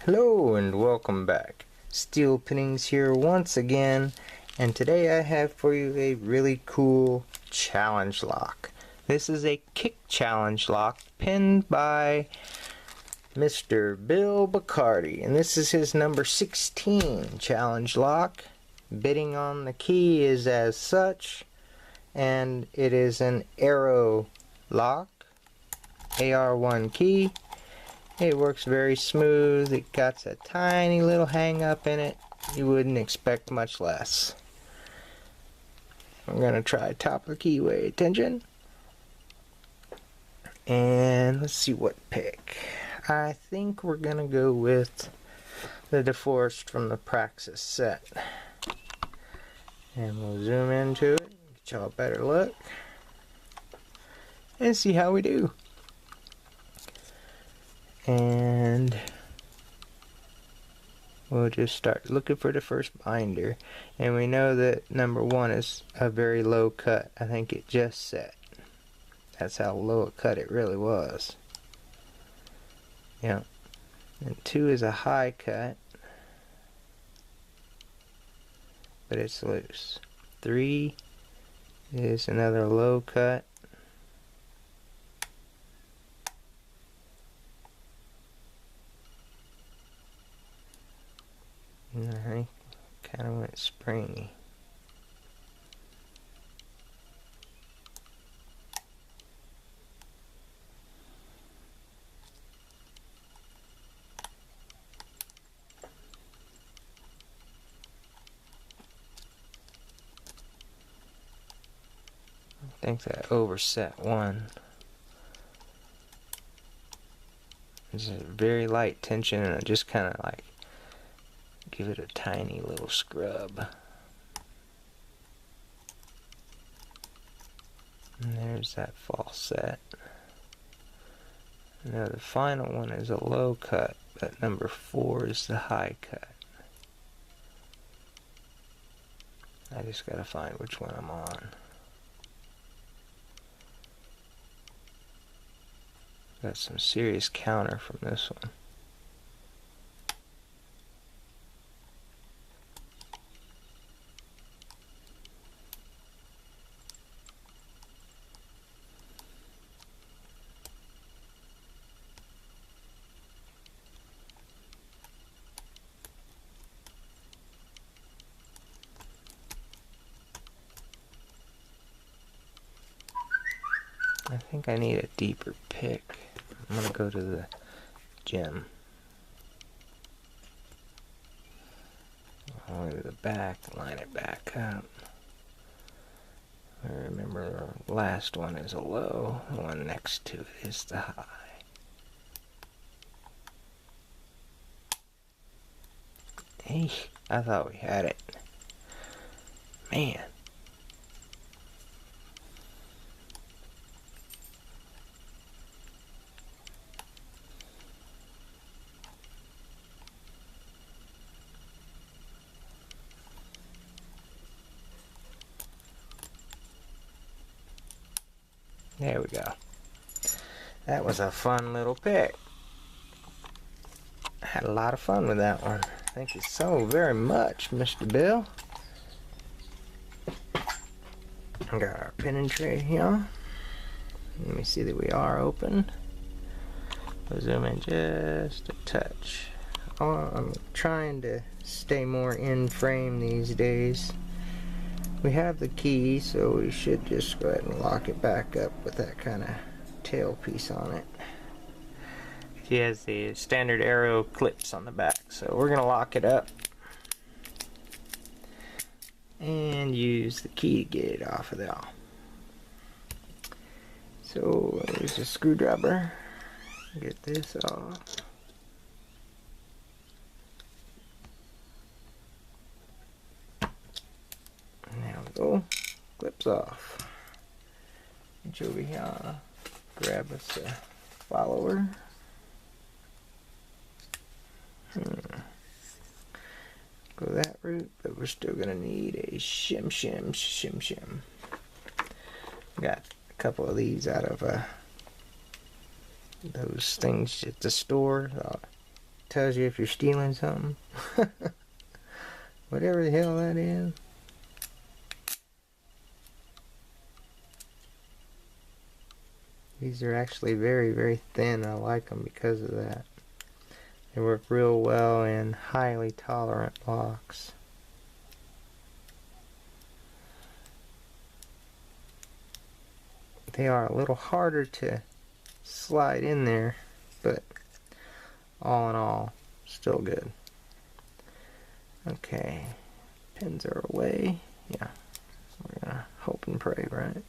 Hello and welcome back. Steel Pinnings here once again, and today I have for you a really cool challenge lock. This is a kick challenge lock pinned by Mr. Bill Bacardi, and this is his number 16 challenge lock. Bidding on the key is as such, and it is an arrow lock, AR1 key. It works very smooth. It got a tiny little hang up in it. You wouldn't expect much less. I'm going to try top of the keyway. Attention. And let's see what pick. I think we're going to go with the DeForest from the Praxis set. And we'll zoom into it, get y'all a better look, and see how we do. And we'll just start looking for the first binder, and we know that number 1 is a very low cut. I think it just set. That's how low a cut it really was. Yeah. And 2 is a high cut, but it's loose. 3 is another low cut. And I kind of went springy. I think that overset 1. It's a very light tension, and I just kind of like give it a tiny little scrub. And there's that false set. Now the final one is a low cut, but number 4 is the high cut. I just gotta find which one I'm on. Got some serious counter from this one. I think I need a deeper pick. I'm going to go to the gem. All the way to the back, line it back up. I remember the last one is a low, the one next to it is the high. Hey, I thought we had it. Man. There we go. That was a fun little pick. I had a lot of fun with that one. Thank you so very much, Mr. Bill. We got our pinning tray here. Let me see that we are open. We'll zoom in just a touch. Oh, I'm trying to stay more in frame these days. We have the key, so we should just go ahead and lock it back up with that kind of tail piece on it. She has the standard arrow clips on the back, so we're going to lock it up and use the key to get it off of there. So there's a screwdriver. Get this off. There we go. Clips off. Reach over here. Grab us a follower. Go that route, but we're still gonna need a shim. Got a couple of these out of those things at the store. tells you if you're stealing something. Whatever the hell that is. These are actually very, very thin. I like them because of that. They work real well in highly tolerant locks. They are a little harder to slide in there, but all in all, still good. Okay, pins are away. Yeah, we're gonna hope and pray, right?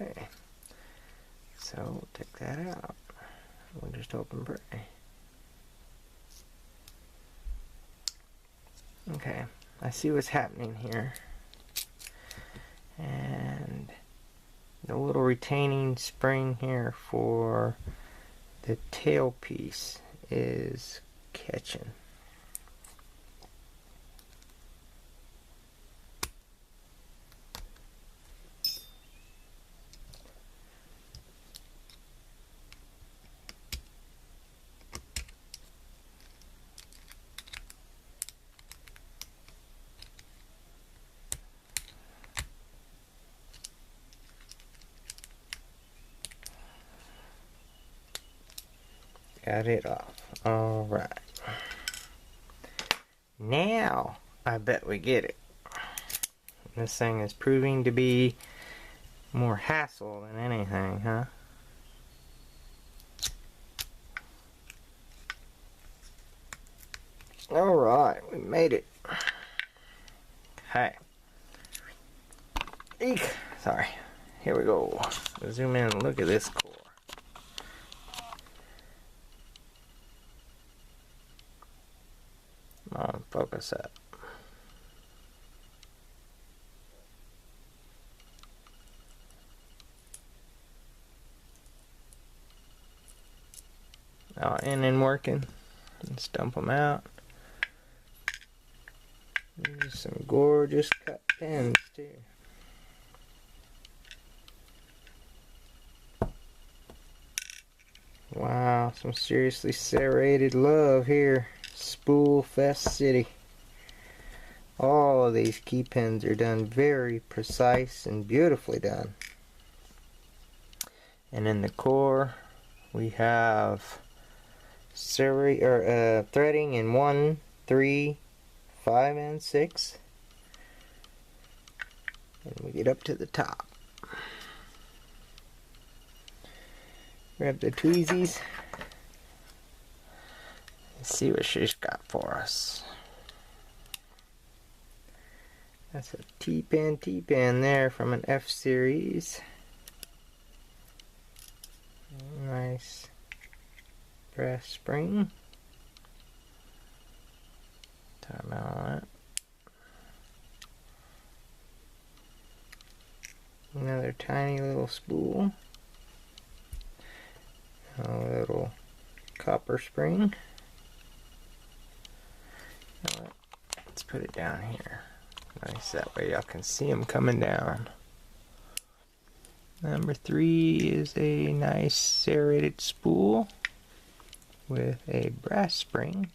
Okay, so we'll take that out. We'll just hope and pray. Okay, I see what's happening here. And the little retaining spring here for the tail piece is catching. Got it off. Alright. Now, I bet we get it. This thing is proving to be more hassle than anything, huh? Alright, we made it. Okay. Eek. Sorry. Here we go. Zoom in and look at this core. Come on, focus up. Oh, and working. Let's dump them out. These are some gorgeous cut pins too. Wow, some seriously serrated love here. Spool Fest City. All of these key pins are done very precise and beautifully done. And in the core, we have threading in 1, 3, 5, and 6. And we get up to the top. Grab the tweezies. Let's see what she's got for us. That's a T-pin there from an F series. Nice brass spring. Time out on that. Another tiny little spool. A little copper spring. Let's put it down here. Nice, that way y'all can see them coming down. Number 3 is a nice serrated spool with a brass spring.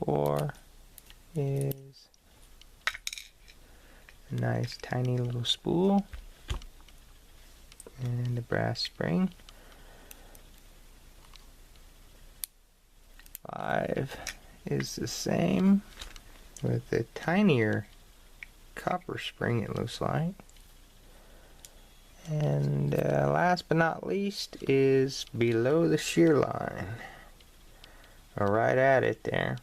4 is a nice tiny little spool and a brass spring. 5 is the same with a tinier copper spring, it looks like. And last but not least is below the shear line, or right at it there.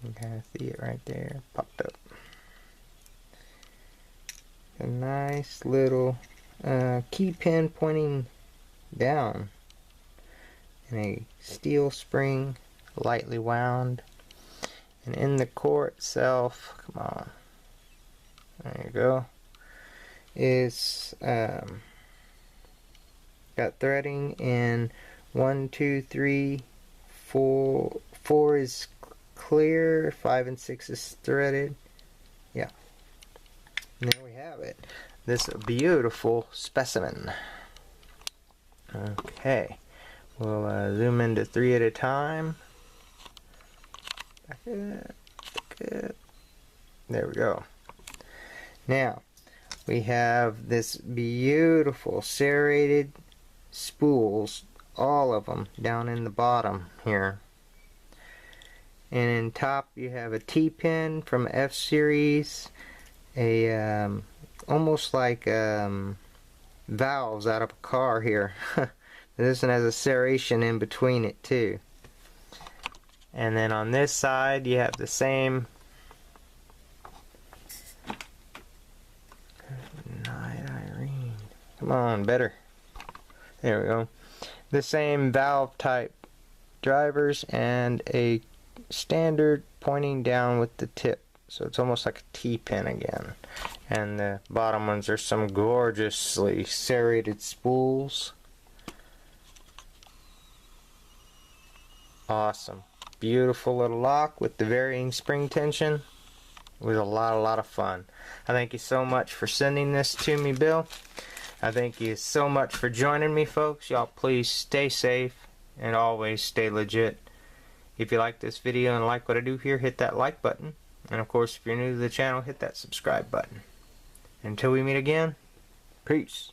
You can kind of see it right there, popped up. A nice little key pin pointing down, and a steel spring lightly wound. And in the core itself, come on, there you go, is got threading in 1, 2, 3, 4. 4 is clear, 5 and 6 is threaded, Yeah. And there we have it. This beautiful specimen. Okay. We'll zoom into 3 at a time. Back up, back up. There we go. Now, we have this beautiful serrated spools, all of them, down in the bottom here. And in top you have a T-pin from F series, a almost like valves out of a car here. This one has a serration in between it too. And then on this side you have the same come on, better. There we go. The same valve type drivers and a standard pointing down with the tip. So it's almost like a T-pin again. And the bottom ones are some gorgeously serrated spools. Awesome. Beautiful little lock with the varying spring tension. It was a lot of fun. I thank you so much for sending this to me, Bill. I thank you so much for joining me, folks. Y'all please stay safe and always stay legit. If you like this video and like what I do here, hit that like button. And of course, if you're new to the channel, hit that subscribe button. Until we meet again, peace.